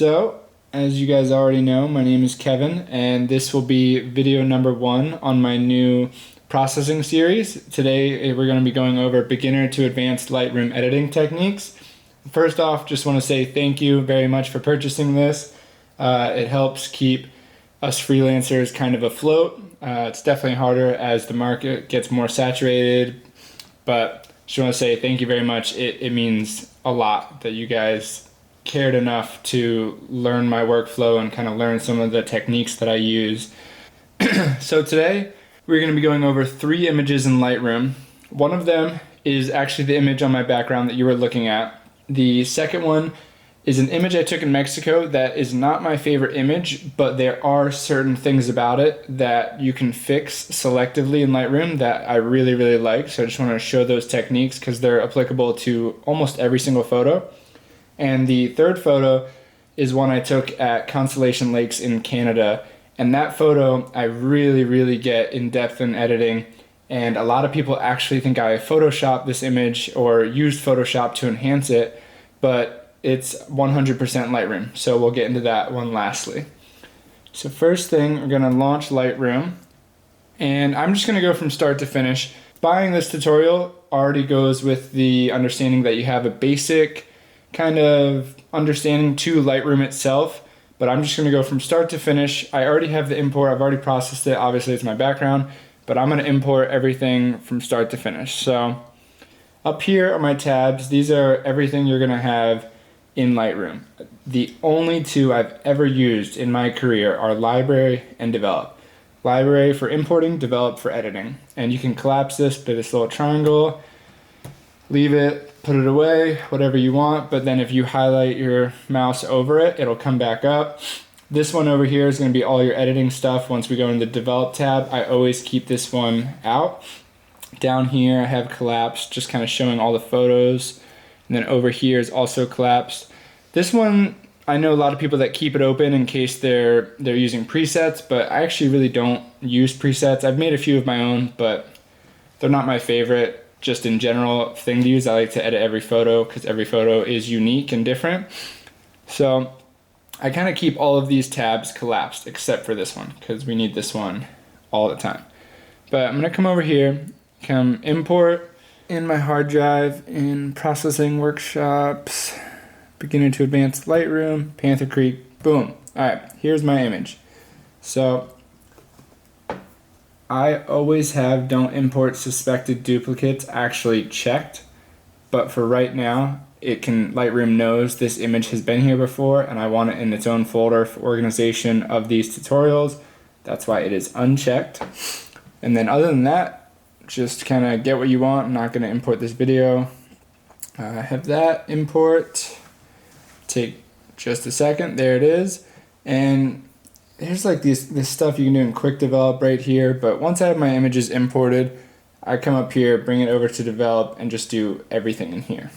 So, as you guys already know, my name is Kevin, and this will be video number 1 on my new processing series. Today, we're going to be going over beginner to advanced Lightroom editing techniques. First off, just want to say thank you very much for purchasing this. It helps keep us freelancers kind of afloat. It's definitely harder as the market gets more saturated, but just want to say thank you very much. It means a lot that you guys cared enough to learn my workflow and kind of learn some of the techniques that I use. So today we're going to be going over 3 images in Lightroom. One of them is actually the image on my background that you were looking at. The second one is an image I took in Mexico that is not my favorite image, but there are certain things about it that you can fix selectively in Lightroom that I really, really like. So I just want to show those techniques because they're applicable to almost every single photo. And the third photo is one I took at Constellation Lakes in Canada. And that photo, I really, really get in depth in editing. And a lot of people actually think I photoshopped this image or used Photoshop to enhance it, but it's 100% Lightroom. So we'll get into that one lastly. So first thing, we're gonna launch Lightroom. And I'm just gonna go from start to finish. Buying this tutorial already goes with the understanding that you have a basic kind of understanding to Lightroom itself, but I'm just going to go from start to finish. I already have the import, I've already processed it, obviously it's my background, but I'm going to import everything from start to finish. So up here are my tabs. These are everything you're going to have in Lightroom. The only 2 I've ever used in my career are Library and Develop. Library for importing, Develop for editing. And you can collapse this by this little triangle, leave it, put it away, whatever you want, but then if you highlight your mouse over it, it'll come back up. This one over here is going to be all your editing stuff. Once we go into the Develop tab, I always keep this one out. Down here I have collapsed, just kind of showing all the photos. And then over here is also collapsed. This one, I know a lot of people that keep it open in case they're using presets, but I actually really don't use presets. I've made a few of my own, but they're not my favorite. Just in general thing to use. I like to edit every photo because every photo is unique and different. So I kind of keep all of these tabs collapsed except for this one because we need this one all the time. But I'm gonna come over here, come import in my hard drive in processing workshops, beginner to advanced Lightroom, Panther Creek, boom. All right, here's my image. So I always have don't import suspected duplicates actually checked, but for right now, Lightroom knows this image has been here before and I want it in its own folder for organization of these tutorials. That's why it is unchecked. And then other than that, just kind of get what you want. I'm not going to import this video. Have that import. Take just a second. There it is. And there's like this stuff you can do in quick develop right here, but once I have my images imported, I come up here, bring it over to develop, and just do everything in here.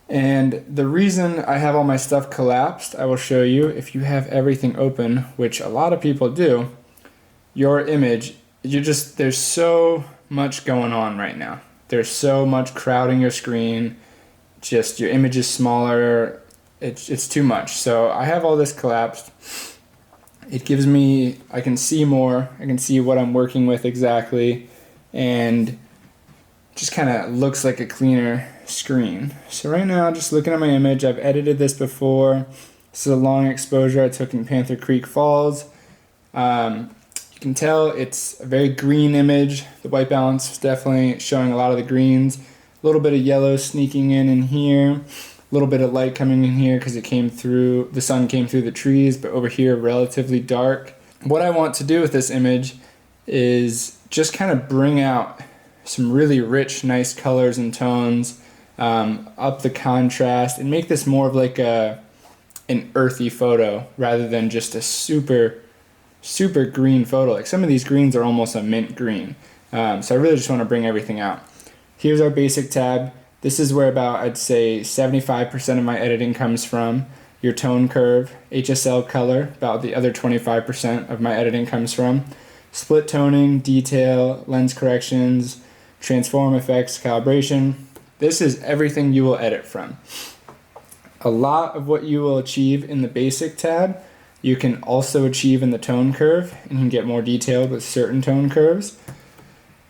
And the reason I have all my stuff collapsed, I will show you. If you have everything open, which a lot of people do, your image, there's so much going on right now. There's so much crowding your screen, just your image is smaller, it's too much. So I have all this collapsed. It gives me, I can see more, I can see what I'm working with exactly, and just kind of looks like a cleaner screen. So right now, just looking at my image, I've edited this before. This is a long exposure I took in Panther Creek Falls. You can tell it's a very green image. The white balance is definitely showing a lot of the greens. A little bit of yellow sneaking in here. A little bit of light coming in here because the sun came through the trees, but over here relatively dark. What I want to do with this image is just kind of bring out some really rich, nice colors and tones, up the contrast, and make this more of like an earthy photo rather than just a super, super green photo. Like some of these greens are almost a mint green. So I really just want to bring everything out. Here's our basic tab. This is where about, I'd say, 75% of my editing comes from. Your tone curve, HSL color, about the other 25% of my editing comes from. Split toning, detail, lens corrections, transform effects, calibration. This is everything you will edit from. A lot of what you will achieve in the basic tab, you can also achieve in the tone curve, and you can get more detailed with certain tone curves.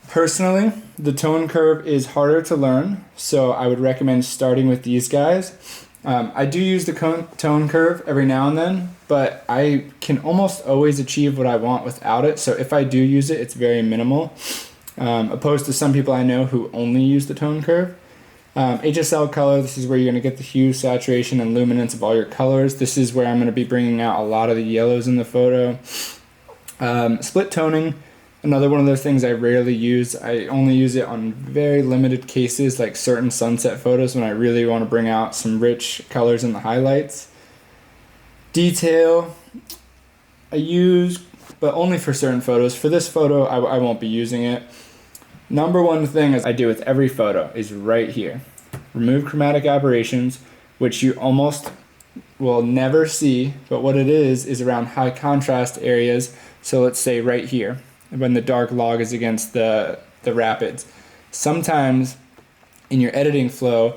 Personally, the tone curve is harder to learn, so I would recommend starting with these guys. I do use the tone curve every now and then, but I can almost always achieve what I want without it, so if I do use it, it's very minimal, opposed to some people I know who only use the tone curve. HSL color, this is where you're going to get the hue, saturation, and luminance of all your colors. This is where I'm going to be bringing out a lot of the yellows in the photo. Split toning, another one of those things I rarely use. I only use it on very limited cases, like certain sunset photos when I really want to bring out some rich colors in the highlights. Detail, I use, but only for certain photos. For this photo, I won't be using it. Number one thing as I do with every photo is right here. Remove chromatic aberrations, which you almost will never see, but what it is around high contrast areas. So let's say right here, when the dark log is against the rapids. Sometimes in your editing flow,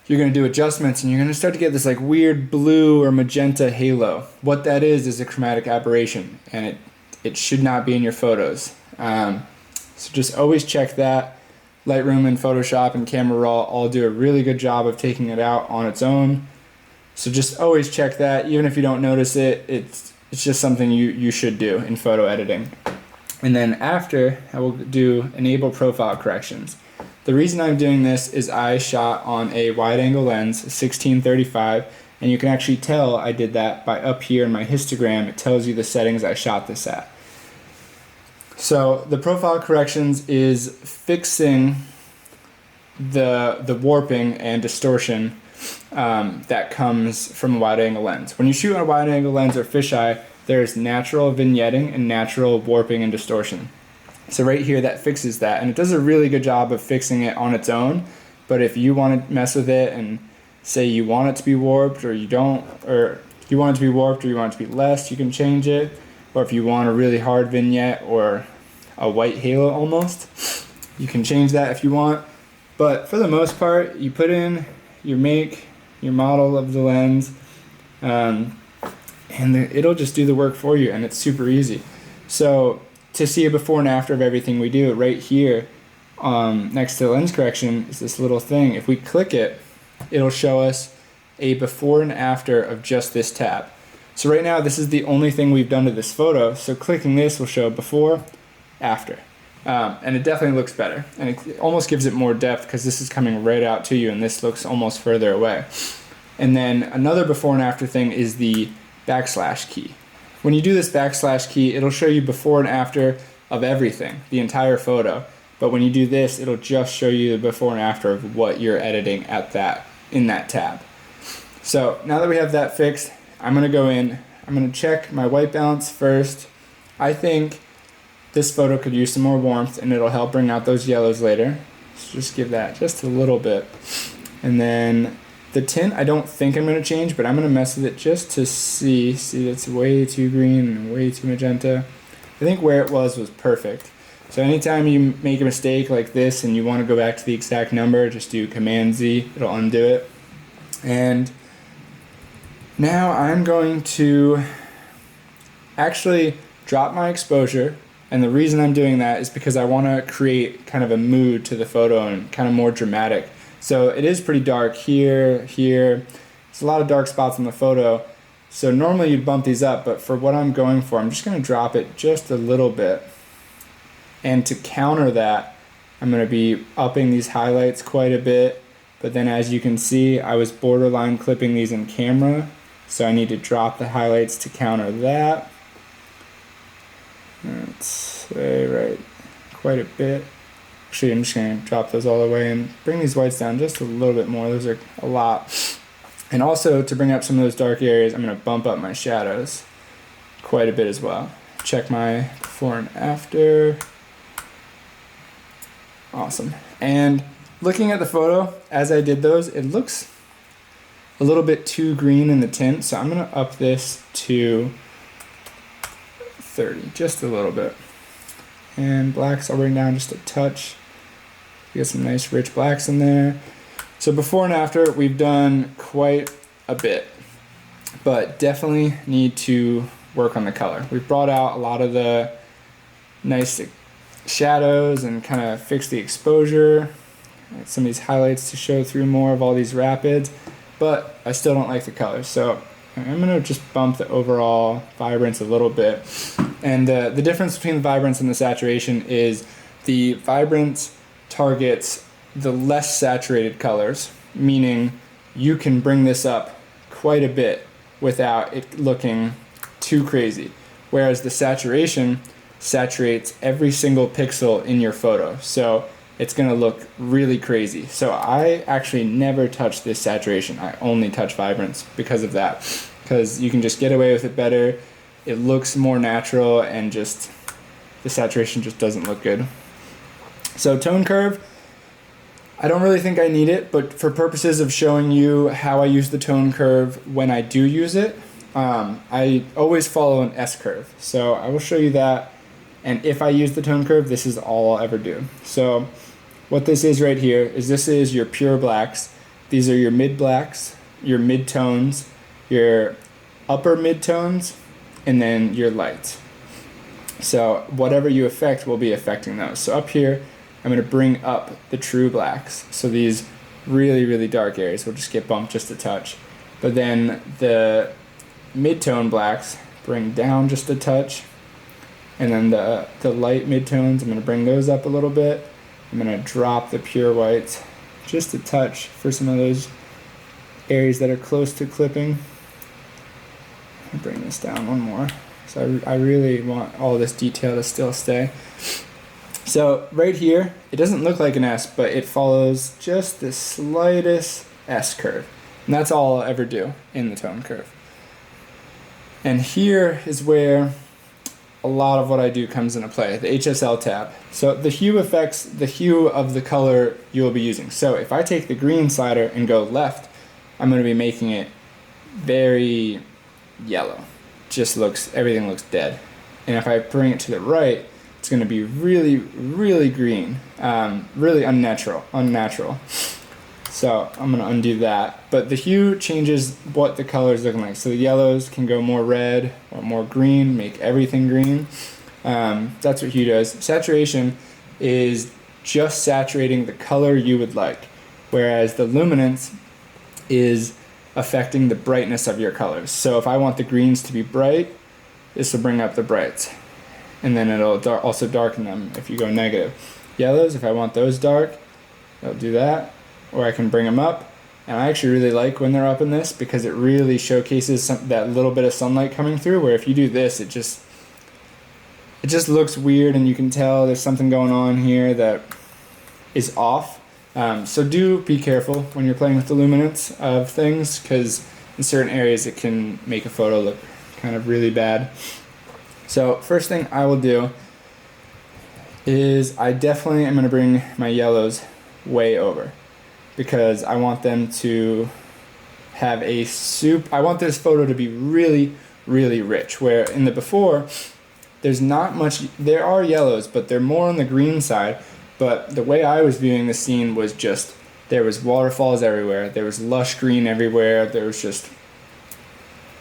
you're going to do adjustments and you're going to start to get this like weird blue or magenta halo. What that is a chromatic aberration, and it should not be in your photos. So just always check that. Lightroom and Photoshop and Camera Raw all do a really good job of taking it out on its own. So just always check that. Even if you don't notice it, it's just something you should do in photo editing. And then after, I will do enable profile corrections. The reason I'm doing this is I shot on a wide angle lens, 16-35, and you can actually tell I did that by up here in my histogram. It tells you the settings I shot this at. So the profile corrections is fixing the warping and distortion that comes from a wide angle lens. When you shoot on a wide angle lens or fisheye, there's natural vignetting and natural warping and distortion. So right here that fixes that, and it does a really good job of fixing it on its own. But if you want to mess with it and say you want it to be warped or you don't, or you want it to be warped or you want it to be less, you can change it. Or if you want a really hard vignette or a white halo almost, you can change that if you want. But for the most part, you put in your make, your model of the lens, and it'll just do the work for you, and it's super easy. So to see a before and after of everything we do, right here next to lens correction is this little thing. If we click it, it'll show us a before and after of just this tab. So right now this is the only thing we've done to this photo, so clicking this will show before, after. And it definitely looks better, and it almost gives it more depth because this is coming right out to you and this looks almost further away. And then another before and after thing is the backslash key. When you do this backslash key, it'll show you before and after of everything, the entire photo. But when you do this, it'll just show you the before and after of what you're editing in that tab. So now that we have that fixed, I'm going to go in, I'm going to check my white balance first. I think this photo could use some more warmth and it'll help bring out those yellows later. So just give that just a little bit. And then the tint, I don't think I'm going to change, but I'm going to mess with it just to see. See, that's way too green and way too magenta. I think where it was perfect. So anytime you make a mistake like this and you want to go back to the exact number, just do Command Z, it'll undo it. And now I'm going to actually drop my exposure, and the reason I'm doing that is because I want to create kind of a mood to the photo and kind of more dramatic. So it is pretty dark here. There's a lot of dark spots in the photo. So normally you'd bump these up, but for what I'm going for, I'm just going to drop it just a little bit. And to counter that, I'm going to be upping these highlights quite a bit. But then as you can see, I was borderline clipping these in camera. So I need to drop the highlights to counter that. Let's say right quite a bit. Actually, I'm just going to drop those all the way and bring these whites down just a little bit more. Those are a lot. And also to bring up some of those dark areas, I'm going to bump up my shadows quite a bit as well. Check my before and after. Awesome. And looking at the photo, as I did those, it looks a little bit too green in the tint. So I'm going to up this to 30, just a little bit. And blacks, I'll bring down just a touch. Get some nice rich blacks in there. So before and after, we've done quite a bit, but definitely need to work on the color. We've brought out a lot of the nice shadows and kind of fixed the exposure, some of these highlights to show through more of all these rapids, but I still don't like the color. So I'm going to just bump the overall vibrance a little bit. And the difference between the vibrance and the saturation is the vibrance targets the less saturated colors, meaning you can bring this up quite a bit without it looking too crazy. Whereas the saturation saturates every single pixel in your photo. So it's going to look really crazy. So I actually never touch this saturation. I only touch vibrance because of that. Because you can just get away with it better. It looks more natural, and just the saturation just doesn't look good. So tone curve, I don't really think I need it, but for purposes of showing you how I use the tone curve when I do use it, I always follow an S curve. So I will show you that. And if I use the tone curve, this is all I'll ever do. So what this is right here is this is your pure blacks. These are your mid blacks, your mid tones, your upper mid tones, and then your lights. So whatever you affect will be affecting those. So up here, I'm going to bring up the true blacks. So these really, really dark areas will just get bumped just a touch. But then the mid-tone blacks bring down just a touch. And then the light mid-tones, I'm going to bring those up a little bit. I'm going to drop the pure whites just a touch for some of those areas that are close to clipping. I'll bring this down one more. So I really want all this detail to still stay. So right here, it doesn't look like an S, but it follows just the slightest S curve. And that's all I'll ever do in the tone curve. And here is where a lot of what I do comes into play, the HSL tab. So the hue affects the hue of the color you'll be using. So if I take the green slider and go left, I'm going to be making it very yellow. Everything looks dead. And if I bring it to the right, it's going to be really, really green, really unnatural. So I'm going to undo that. But the hue changes what the color is looking like. So the yellows can go more red or more green, make everything green. That's what hue does. Saturation is just saturating the color you would like, whereas the luminance is affecting the brightness of your colors. So if I want the greens to be bright, this will bring up the brights. And then it'll also darken them if you go negative. Yellows, if I want those dark, I'll do that. Or I can bring them up. And I actually really like when they're up in this because it really showcases that little bit of sunlight coming through, where if you do this, it just looks weird, and you can tell there's something going on here that is off. So do be careful when you're playing with the luminance of things, because in certain areas it can make a photo look kind of really bad. So first thing I will do is I definitely am going to bring my yellows way over, because I want them to have I want this photo to be really, really rich, where in the before, there's not much, there are yellows, but they're more on the green side. But the way I was viewing the scene was just, there was waterfalls everywhere, there was lush green everywhere, there was just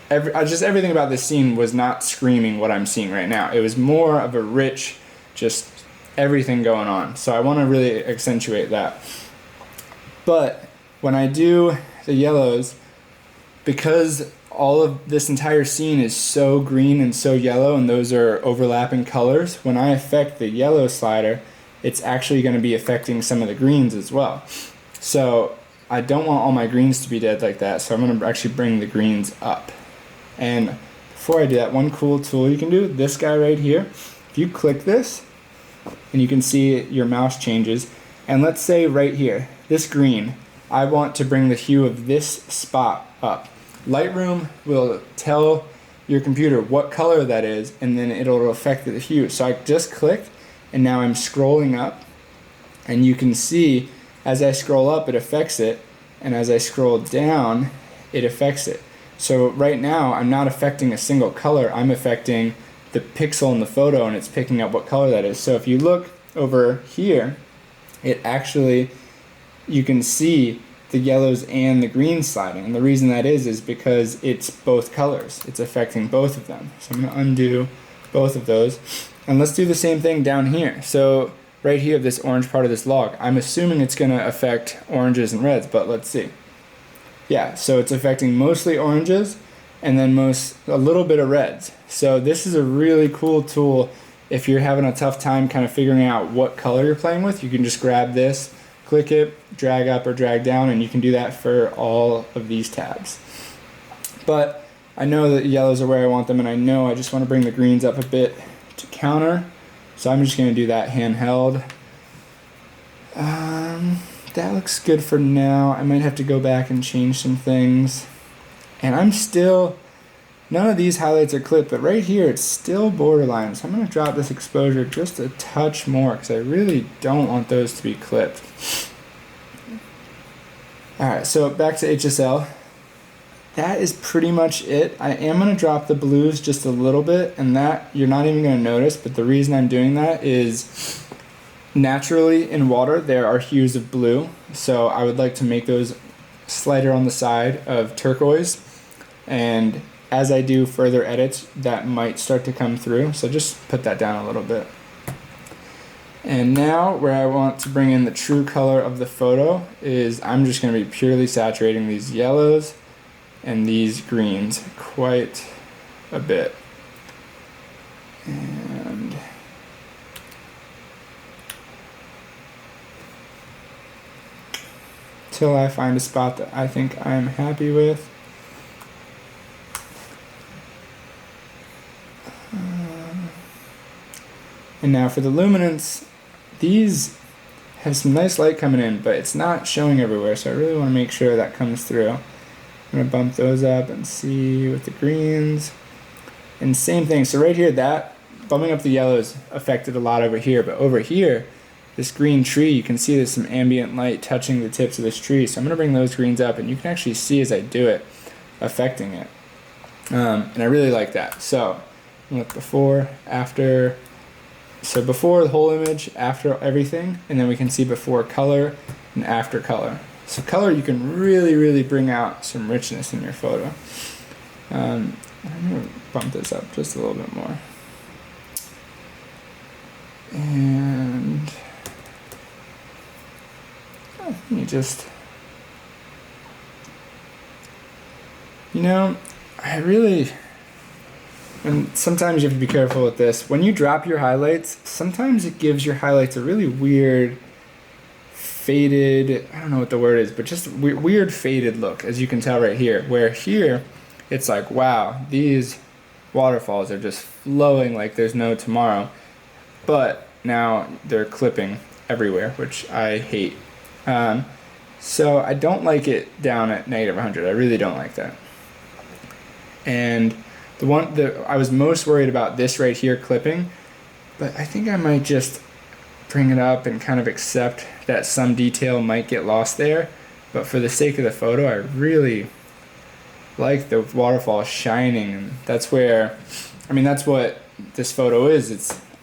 everything about this scene was not screaming what I'm seeing right now. It was more of a rich, just everything going on. So I want to really accentuate that. But when I do the yellows, because all of this entire scene is so green and so yellow, and those are overlapping colors, when I affect the yellow slider, it's actually going to be affecting some of the greens as well. So I don't want all my greens to be dead like that, so I'm going to actually bring the greens up. And before I do that, one cool tool you can do, this guy right here, if you click this, and you can see your mouse changes, and let's say right here, this green, I want to bring the hue of this spot up. Lightroom will tell your computer what color that is, and then it'll affect the hue. So I just clicked, and now I'm scrolling up, and you can see as I scroll up, it affects it, and as I scroll down, it affects it. So right now, I'm not affecting a single color, I'm affecting the pixel in the photo, and it's picking up what color that is. So if you look over here, it actually, you can see the yellows and the greens sliding. And the reason that is because it's both colors. It's affecting both of them. So I'm going to undo both of those. And let's do the same thing down here. So right here, this orange part of this log, I'm assuming it's going to affect oranges and reds, but let's see. Yeah, so it's affecting mostly oranges and then a little bit of reds. So this is a really cool tool. If you're having a tough time kind of figuring out what color you're playing with, you can just grab this, click it, drag up or drag down, and you can do that for all of these tabs. But I know that yellows are where I want them, and I know I just want to bring the greens up a bit to counter. So I'm just going to do that handheld. That looks good for now. I might have to go back and change some things. And I'm still, none of these highlights are clipped, but right here it's still borderline. So I'm going to drop this exposure just a touch more because I really don't want those to be clipped. Alright, so back to HSL. That is pretty much it. I am going to drop the blues just a little bit, and that you're not even going to notice, but the reason I'm doing that is naturally in water there are hues of blue, so I would like to make those slighter on the side of turquoise, and as I do further edits that might start to come through, so just put that down a little bit. And now where I want to bring in the true color of the photo is I'm just going to be purely saturating these yellows and these greens quite a bit. And till I find a spot that I think I'm happy with. And now for the luminance, these have some nice light coming in, but it's not showing everywhere, so I really want to make sure that comes through. I'm going to bump those up and see with the greens. And same thing, so right here, that bumping up the yellows affected a lot over here, but over here, this green tree, you can see there's some ambient light touching the tips of this tree, so I'm going to bring those greens up, and you can actually see as I do it, affecting it. And I really like that. So, look before, after. So before the whole image, after everything, and then we can see before color and after color. So color, you can really bring out some richness in your photo. I'm going to bump this up just a little bit more. And let me just, and sometimes you have to be careful with this. When you drop your highlights, sometimes it gives your highlights a really weird faded, I don't know what the word is, but just weird faded look, as you can tell right here. Where here, it's like, wow, these waterfalls are just flowing like there's no tomorrow. But now they're clipping everywhere, which I hate. So I don't like it down at -100. I really don't like that. And the one that I was most worried about, this right here clipping, but I think I might just bring it up and kind of accept that some detail might get lost there. But for the sake of the photo, I really like the waterfall shining, and that's where, that's what this photo is.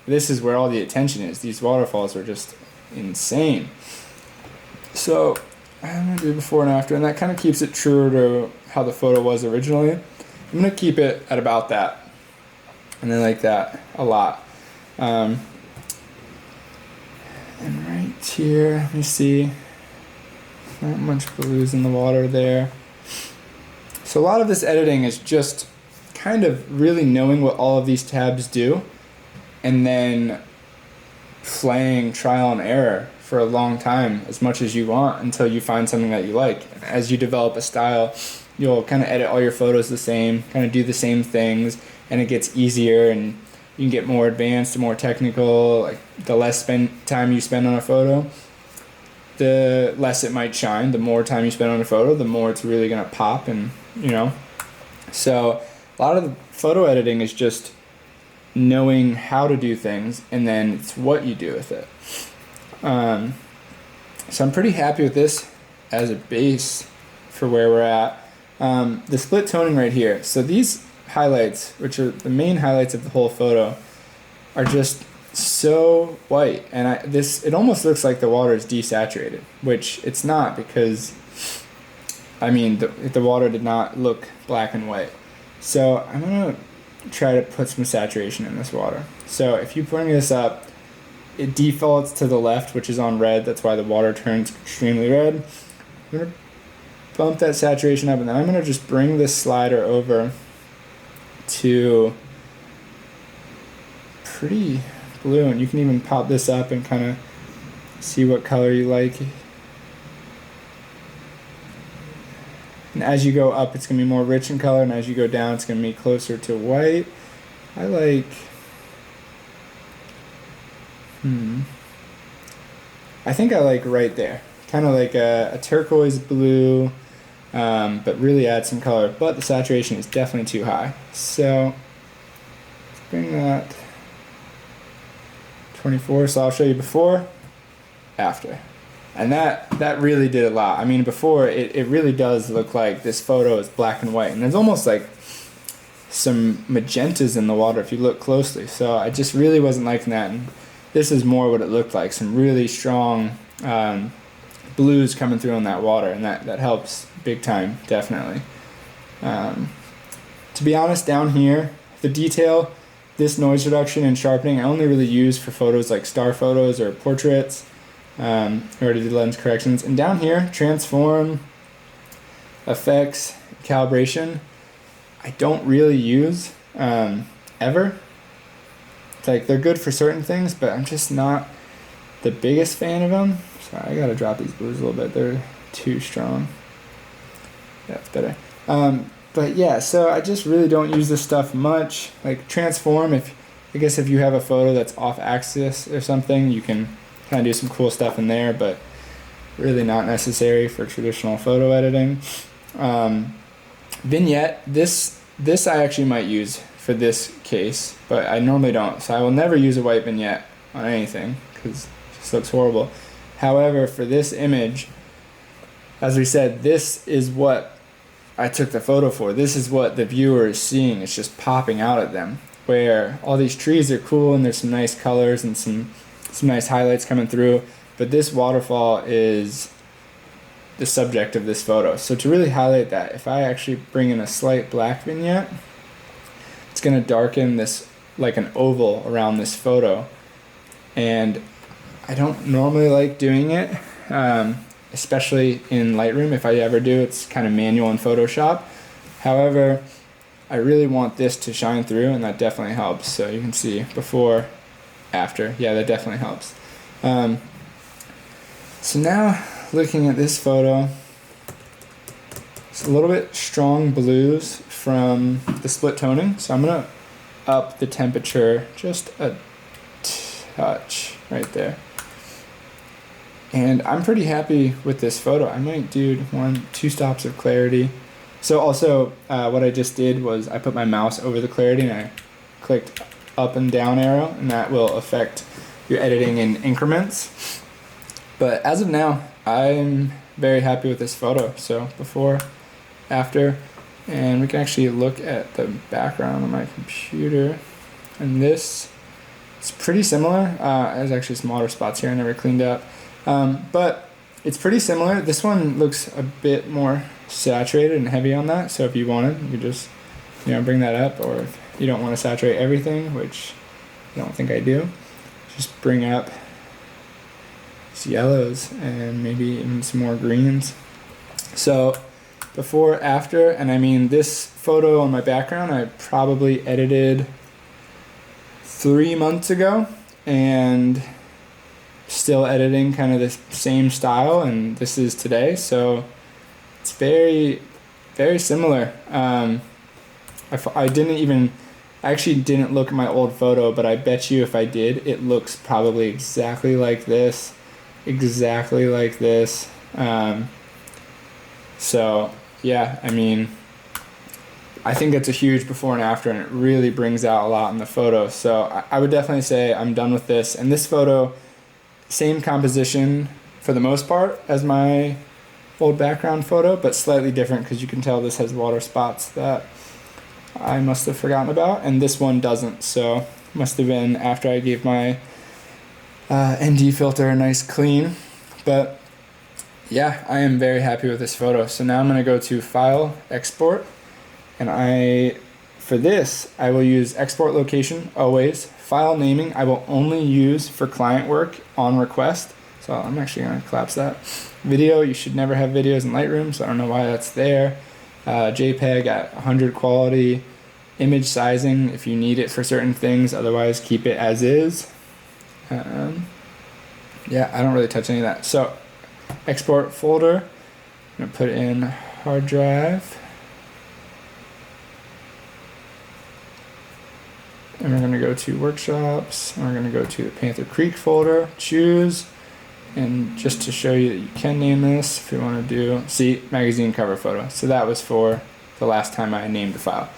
This is where all the attention is. These waterfalls are just insane. So I'm gonna do before and after, and that kind of keeps it true to how the photo was originally. I'm going to keep it at about that, and I like that a lot. And right here, let me see, not much blues in the water there. So a lot of this editing is just kind of really knowing what all of these tabs do, and then playing trial and error for a long time, as much as you want, until you find something that you like. As you develop a style, you'll kind of edit all your photos the same, kind of do the same things, and it gets easier, and you can get more advanced and more technical. Like, the less time you spend on a photo, the less it might shine. The more time you spend on a photo, the more it's really going to pop, and So a lot of the photo editing is just knowing how to do things, and then it's what you do with it. So I'm pretty happy with this as a base for where we're at. The split toning right here. So these highlights, which are the main highlights of the whole photo, are just so white, and it almost looks like the water is desaturated, which it's not, because I mean, the water did not look black and white. So I'm gonna try to put some saturation in this water. So if you bring this up, it defaults to the left, which is on red. That's why the water turns extremely red. I'm gonna bump that saturation up, and then I'm gonna just bring this slider over to pretty blue, and you can even pop this up and kind of see what color you like. And as you go up, it's going to be more rich in color, and as you go down, it's going to be closer to white. I like... I think I like right there. Kind of like a turquoise blue, but really add some color. But the saturation is definitely too high. So, let's bring that 24. So I'll show you before, after. And that really did a lot. I mean, before, it really does look like this photo is black and white. And there's almost like some magentas in the water if you look closely. So I just really wasn't liking that. And this is more what it looked like. Some really strong blues coming through on that water. And that helps big time, definitely. To be honest, down here, the detail, this noise reduction and sharpening, I only really use for photos like star photos or portraits. I already did lens corrections. And down here, transform, effects, calibration, I don't really use ever. It's like they're good for certain things, but I'm just not the biggest fan of them. Sorry, I gotta drop these blues a little bit. They're too strong. That's better. But yeah, so I just really don't use this stuff much. Like transform, I guess if you have a photo that's off axis or something, you can kind of do some cool stuff in there, but really not necessary for traditional photo editing. Vignette, this I actually might use for this case, but I normally don't. So I will never use a white vignette on anything because it just looks horrible. However, for this image, as we said, this is what I took the photo for. This is what the viewer is seeing. It's just popping out at them, where all these trees are cool and there's some nice colors and some nice highlights coming through, but this waterfall is the subject of this photo. So to really highlight that, if I actually bring in a slight black vignette, it's going to darken this like an oval around this photo. And I don't normally like doing it, especially in Lightroom. If I ever do, it's kind of manual in Photoshop. However, I really want this to shine through, and that definitely helps. So you can see before, after. Yeah, that definitely helps. So now looking at this photo, it's a little bit strong blues from the split toning. So I'm gonna up the temperature just a touch right there. And I'm pretty happy with this photo. I might do 1-2 stops of clarity. So also what I just did was I put my mouse over the clarity and I clicked up and down arrow, and that will affect your editing in increments. But as of now, I'm very happy with this photo. So before, after, and we can actually look at the background on my computer, and this is pretty similar. There's actually some water spots here I never cleaned up, but it's pretty similar. This one looks a bit more saturated and heavy on that, so if you wanted, you could just bring that up, or if you don't want to saturate everything, which I don't think I do, just bring up these yellows and maybe even some more greens. So before, after, and I mean this photo on my background I probably edited 3 months ago, and still editing kind of the same style, and this is today, so it's very, very similar. I actually didn't look at my old photo, but I bet you if I did, it looks probably exactly like this. So yeah, I mean, I think it's a huge before and after, and it really brings out a lot in the photo. So I would definitely say I'm done with this. And this photo, same composition for the most part as my old background photo, but slightly different because you can tell this has water spots that I must have forgotten about, and this one doesn't. So must have been after I gave my ND filter a nice clean. But yeah, I am very happy with this photo. So now I'm going to go to File, Export, and for this, I will use export location always. File naming, I will only use for client work on request. So I'm actually going to collapse that. Video, you should never have videos in Lightroom, so I don't know why that's there. JPEG at 100 quality. Image sizing, if you need it for certain things, otherwise keep it as is. Yeah, I don't really touch any of that. So export folder, I'm going to put in hard drive. And we're going to go to workshops, and we're going to go to the Panther Creek folder, choose, and just to show you that you can name this if you want to do, see, magazine cover photo. So that was for the last time I named the file.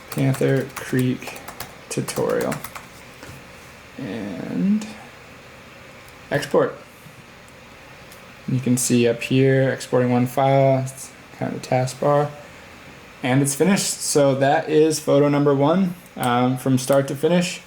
Panther Creek tutorial. And export. You can see up here, exporting one file, it's kind of the taskbar. And it's finished. So that is photo number 1 from start to finish.